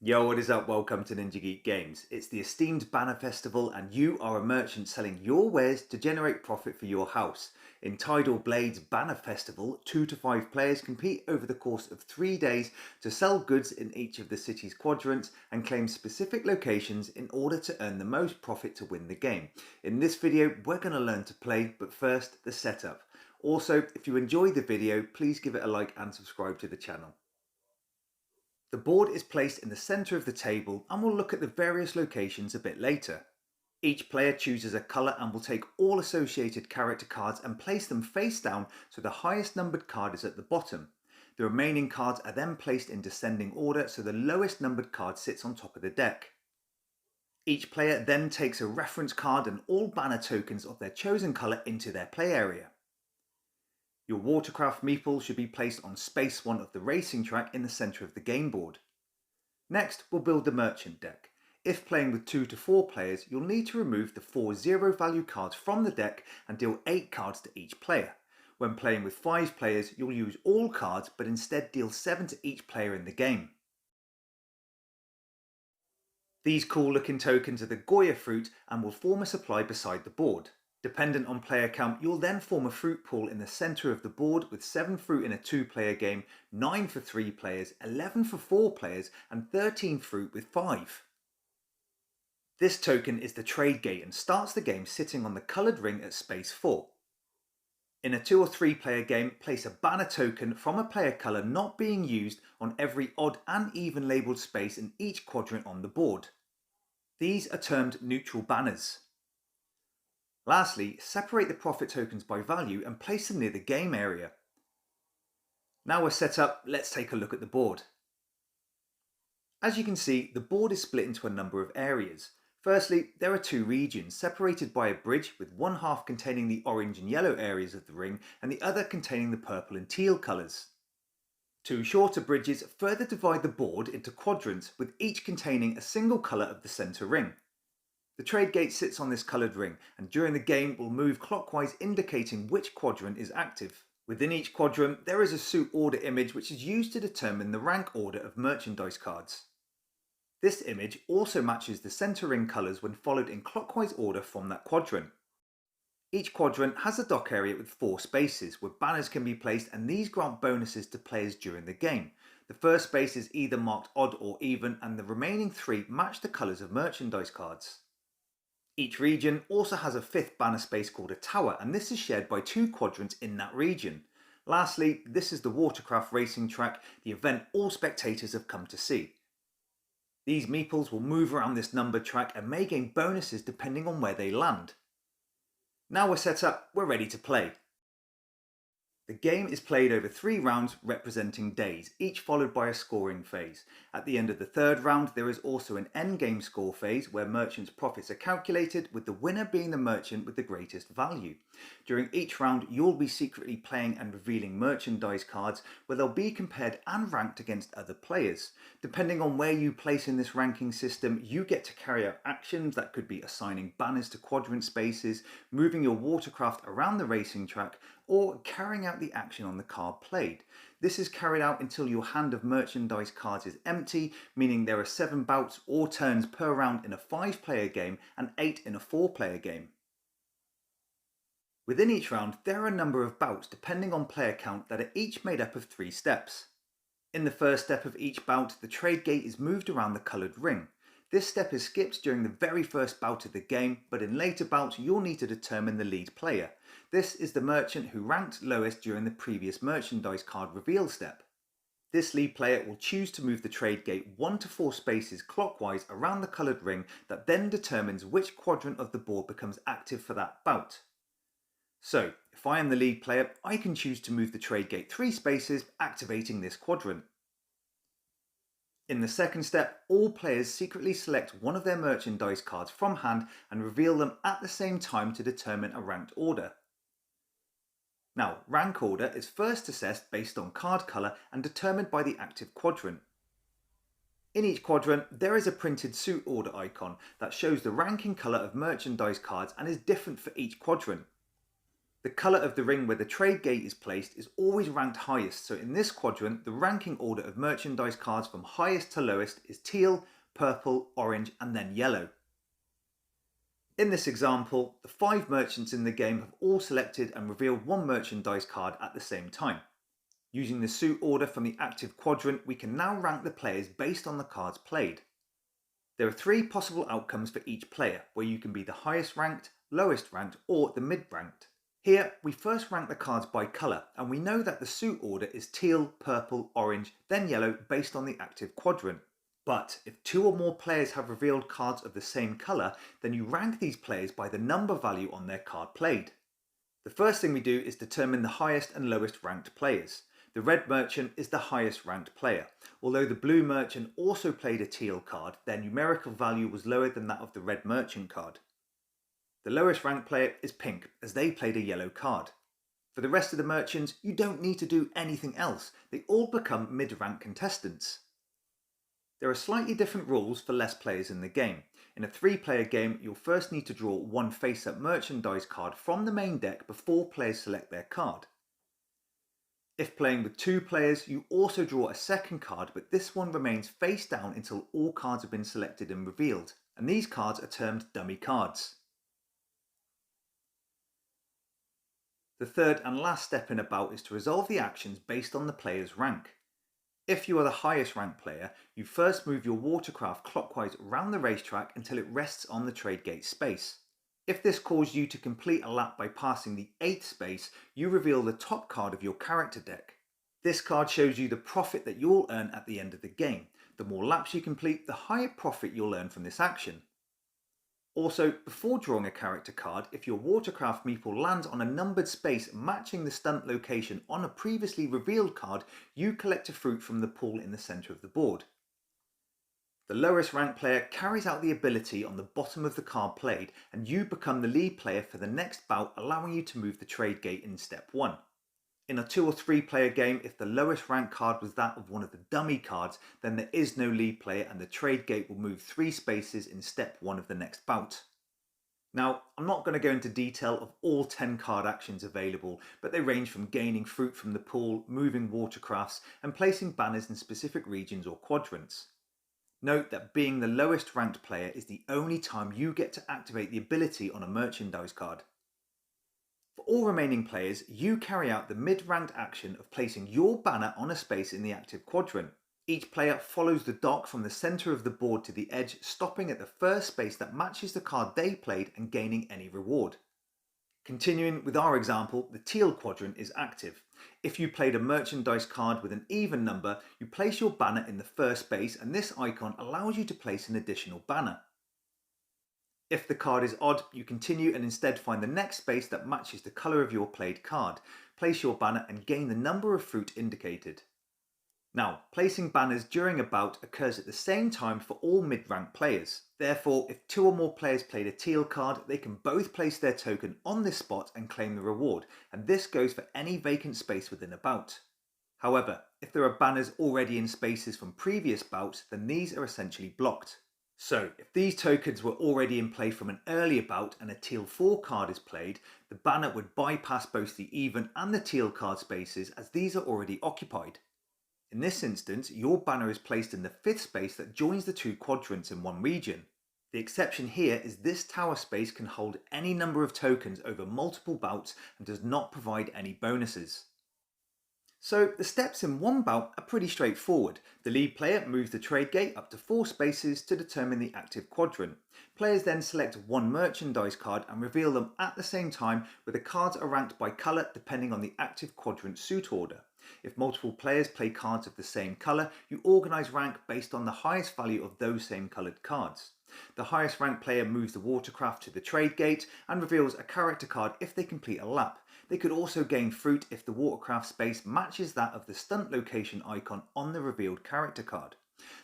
Yo, what is up? Welcome to Ninja Geek Games. It's the esteemed Banner Festival and you are a merchant selling your wares to generate profit for your house. In Tidal Blade's Banner Festival, 2 to 5 players compete over the course of 3 days to sell goods in each of the city's quadrants and claim specific locations in order to earn the most profit to win the game. In this video, we're going to learn to play, but first, the setup. Also, if you enjoyed the video, please give it a like and subscribe to the channel. The board is placed in the centre of the table and we'll look at the various locations a bit later. Each player chooses a colour and will take all associated character cards and place them face down so the highest numbered card is at the bottom. The remaining cards are then placed in descending order so the lowest numbered card sits on top of the deck. Each player then takes a reference card and all banner tokens of their chosen colour into their play area. Your watercraft meeple should be placed on space 1 of the racing track in the centre of the game board. Next, we'll build the merchant deck. If playing with 2 to 4 players, you'll need to remove the 4 zero value cards from the deck and deal 8 cards to each player. When playing with 5 players, you'll use all cards but instead deal 7 to each player in the game. These cool looking tokens are the Goya fruit and will form a supply beside the board. Dependent on player count, you'll then form a fruit pool in the centre of the board with 7 fruit in a 2-player game, 9 for 3 players, 11 for 4 players and 13 fruit with 5. This token is the trade gate and starts the game sitting on the coloured ring at space 4. In a 2 or 3 player game, place a banner token from a player colour not being used on every odd and even labelled space in each quadrant on the board. These are termed neutral banners. Lastly, separate the profit tokens by value and place them near the game area. Now we're set up, let's take a look at the board. As you can see, the board is split into a number of areas. Firstly, there are 2 regions separated by a bridge with one half containing the orange and yellow areas of the ring and the other containing the purple and teal colours. 2 shorter bridges further divide the board into quadrants with each containing a single colour of the centre ring. The trade gate sits on this coloured ring and during the game will move clockwise indicating which quadrant is active. Within each quadrant there is a suit order image which is used to determine the rank order of merchandise cards. This image also matches the centre ring colours when followed in clockwise order from that quadrant. Each quadrant has a dock area with 4 spaces where banners can be placed and these grant bonuses to players during the game. The first space is either marked odd or even and the remaining 3 match the colours of merchandise cards. Each region also has a 5th banner space called a tower and this is shared by 2 quadrants in that region. Lastly, this is the watercraft racing track, the event all spectators have come to see. These meeples will move around this numbered track and may gain bonuses depending on where they land. Now we're set up, we're ready to play. The game is played over 3 rounds representing days, each followed by a scoring phase. At the end of the 3rd round there is also an endgame score phase where merchants' profits are calculated with the winner being the merchant with the greatest value. During each round you'll be secretly playing and revealing merchandise cards where they'll be compared and ranked against other players. Depending on where you place in this ranking system, you get to carry out actions that could be assigning banners to quadrant spaces, moving your watercraft around the racing track, or carrying out the action on the card played. This is carried out until your hand of merchandise cards is empty, meaning there are 7 bouts or turns per round in a 5-player game and 8 in a 4-player game. Within each round there are a number of bouts depending on player count that are each made up of 3 steps. In the first step of each bout, the trade gate is moved around the coloured ring. This step is skipped during the very first bout of the game, but in later bouts you'll need to determine the lead player. This is the merchant who ranked lowest during the previous merchandise card reveal step. This lead player will choose to move the trade gate 1 to 4 spaces clockwise around the coloured ring that then determines which quadrant of the board becomes active for that bout. So, if I am the lead player, I can choose to move the trade gate 3 spaces, activating this quadrant. In the second step, all players secretly select one of their merchandise cards from hand and reveal them at the same time to determine a ranked order. Now, rank order is first assessed based on card colour and determined by the active quadrant. In each quadrant, there is a printed suit order icon that shows the ranking colour of merchandise cards and is different for each quadrant. The colour of the ring where the trade gate is placed is always ranked highest, so in this quadrant, the ranking order of merchandise cards from highest to lowest is teal, purple, orange, and then yellow. In this example, the 5 merchants in the game have all selected and revealed one merchandise card at the same time. Using the suit order from the active quadrant, we can now rank the players based on the cards played. There are 3 possible outcomes for each player, where you can be the highest ranked, lowest ranked, or the mid ranked. Here, we first rank the cards by colour, and we know that the suit order is teal, purple, orange, then yellow based on the active quadrant. But if 2 or more players have revealed cards of the same colour, then you rank these players by the number value on their card played. The first thing we do is determine the highest and lowest ranked players. The red merchant is the highest ranked player. Although the blue merchant also played a teal card, their numerical value was lower than that of the red merchant card. The lowest ranked player is pink, as they played a yellow card. For the rest of the merchants, you don't need to do anything else. They all become mid-rank contestants. There are slightly different rules for less players in the game. In a 3-player game, you'll first need to draw one face-up merchandise card from the main deck before players select their card. If playing with 2 players, you also draw a second card, but this one remains face down until all cards have been selected and revealed, and these cards are termed dummy cards. The third and last step in a bout is to resolve the actions based on the player's rank. If you are the highest ranked player, you first move your watercraft clockwise around the racetrack until it rests on the trade gate space. If this caused you to complete a lap by passing the 8th space, you reveal the top card of your character deck. This card shows you the profit that you'll earn at the end of the game. The more laps you complete, the higher profit you'll earn from this action. Also, before drawing a character card, if your watercraft meeple lands on a numbered space matching the stunt location on a previously revealed card, you collect a fruit from the pool in the centre of the board. The lowest ranked player carries out the ability on the bottom of the card played, and you become the lead player for the next bout, allowing you to move the trade gate in step 1. In a 2 or 3 player game, if the lowest ranked card was that of one of the dummy cards, then there is no lead player and the trade gate will move 3 spaces in step 1 of the next bout. Now, I'm not going to go into detail of all 10 card actions available, but they range from gaining fruit from the pool, moving watercrafts, and placing banners in specific regions or quadrants. Note that being the lowest ranked player is the only time you get to activate the ability on a merchandise card. For all remaining players, you carry out the mid-ranked action of placing your banner on a space in the active quadrant. Each player follows the dock from the centre of the board to the edge, stopping at the first space that matches the card they played and gaining any reward. Continuing with our example, the teal quadrant is active. If you played a merchandise card with an even number, you place your banner in the first space, and this icon allows you to place an additional banner. If the card is odd, you continue and instead find the next space that matches the colour of your played card. Place your banner and gain the number of fruit indicated. Now, placing banners during a bout occurs at the same time for all mid-rank players. Therefore, if 2 or more players played a teal card, they can both place their token on this spot and claim the reward, and this goes for any vacant space within a bout. However, if there are banners already in spaces from previous bouts, then these are essentially blocked. So, if these tokens were already in play from an earlier bout and a teal 4 card is played, the banner would bypass both the even and the teal card spaces, as these are already occupied. In this instance, your banner is placed in the 5th space that joins the 2 quadrants in one region. The exception here is this tower space can hold any number of tokens over multiple bouts and does not provide any bonuses. So the steps in one bout are pretty straightforward. The lead player moves the trade gate up to 4 spaces to determine the active quadrant. Players then select one merchandise card and reveal them at the same time, where the cards are ranked by colour depending on the active quadrant suit order. If multiple players play cards of the same colour, you organise rank based on the highest value of those same coloured cards. The highest ranked player moves the watercraft to the trade gate and reveals a character card if they complete a lap. They could also gain fruit if the watercraft space matches that of the stunt location icon on the revealed character card.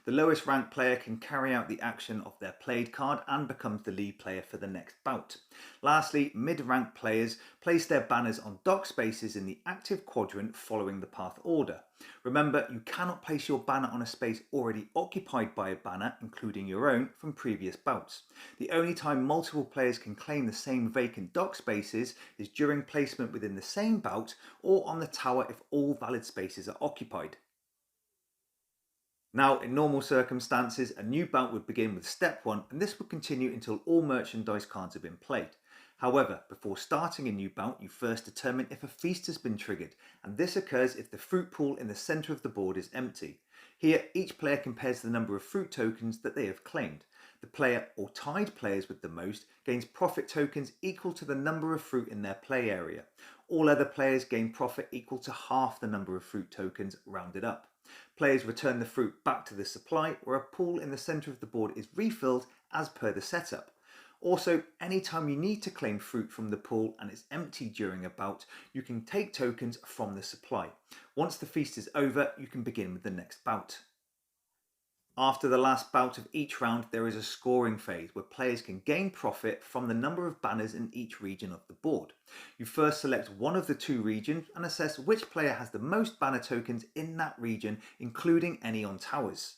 The lowest ranked player can carry out the action of their played card and becomes the lead player for the next bout. Lastly, mid-ranked players place their banners on dock spaces in the active quadrant following the path order. Remember, you cannot place your banner on a space already occupied by a banner, including your own, from previous bouts. The only time multiple players can claim the same vacant dock spaces is during placement within the same bout or on the tower if all valid spaces are occupied. Now, in normal circumstances, a new bout would begin with step 1 and this would continue until all merchandise cards have been played. However, before starting a new bout, you first determine if a feast has been triggered, and this occurs if the fruit pool in the centre of the board is empty. Here, each player compares the number of fruit tokens that they have claimed. The player or tied players with the most gains profit tokens equal to the number of fruit in their play area. All other players gain profit equal to half the number of fruit tokens rounded up. Players return the fruit back to the supply, where a pool in the centre of the board is refilled as per the setup. Also, anytime you need to claim fruit from the pool and it's empty during a bout, you can take tokens from the supply. Once the feast is over, you can begin with the next bout. After the last bout of each round, there is a scoring phase where players can gain profit from the number of banners in each region of the board. You first select one of the two regions and assess which player has the most banner tokens in that region, including any on towers.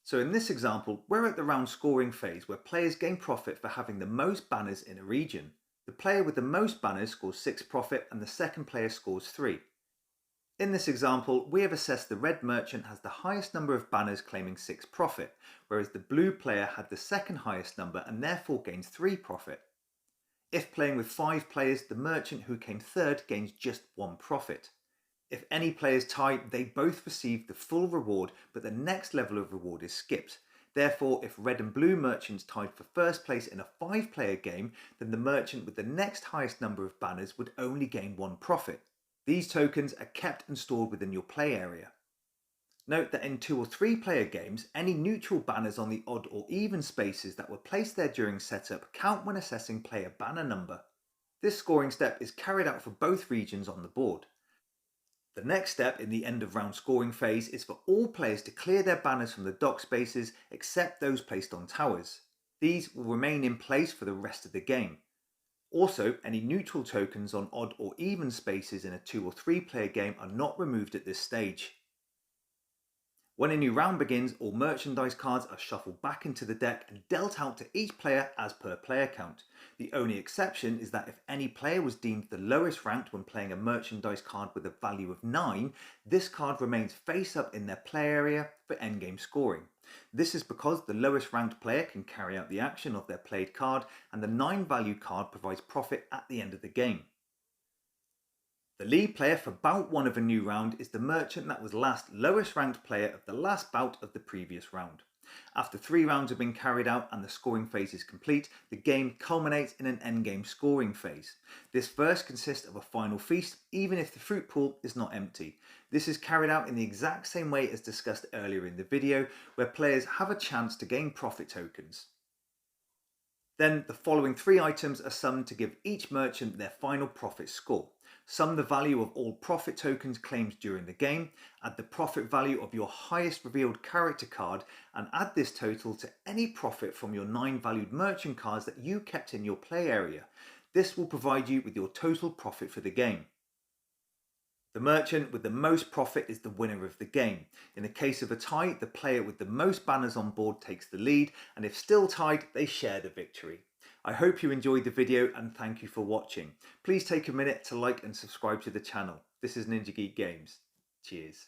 So in this example, we're at the round scoring phase where players gain profit for having the most banners in a region. The player with the most banners scores 6 profit and the second player scores 3. In this example, we have assessed the red merchant has the highest number of banners claiming 6 profit, whereas the blue player had the second highest number and therefore gains 3 profit. If playing with 5 players, the merchant who came third gains just 1 profit. If any players tie, they both receive the full reward, but the next level of reward is skipped. Therefore, if red and blue merchants tied for first place in a 5-player game, then the merchant with the next highest number of banners would only gain 1 profit. These tokens are kept and stored within your play area. Note that in 2 or 3 player games, any neutral banners on the odd or even spaces that were placed there during setup count when assessing player banner number. This scoring step is carried out for both regions on the board. The next step in the end of round scoring phase is for all players to clear their banners from the dock spaces except those placed on towers. These will remain in place for the rest of the game. Also, any neutral tokens on odd or even spaces in a 2 or 3 player game are not removed at this stage. When a new round begins, all merchandise cards are shuffled back into the deck and dealt out to each player as per player count. The only exception is that if any player was deemed the lowest ranked when playing a merchandise card with a value of 9, this card remains face up in their play area for endgame scoring. This is because the lowest ranked player can carry out the action of their played card, and the 9 value card provides profit at the end of the game. The lead player for bout 1 of a new round is the merchant that was last lowest ranked player of the last bout of the previous round. After 3 rounds have been carried out and the scoring phase is complete, the game culminates in an endgame scoring phase. This first consists of a final feast, even if the fruit pool is not empty. This is carried out in the exact same way as discussed earlier in the video, where players have a chance to gain profit tokens. Then the following 3 items are summed to give each merchant their final profit score. Sum the value of all profit tokens claimed during the game, add the profit value of your highest revealed character card, and add this total to any profit from your 9 valued merchant cards that you kept in your play area. This will provide you with your total profit for the game. The merchant with the most profit is the winner of the game. In the case of a tie, the player with the most banners on board takes the lead, and if still tied, they share the victory. I hope you enjoyed the video and thank you for watching. Please take a minute to like and subscribe to the channel. This is Ninja Geek Games. Cheers.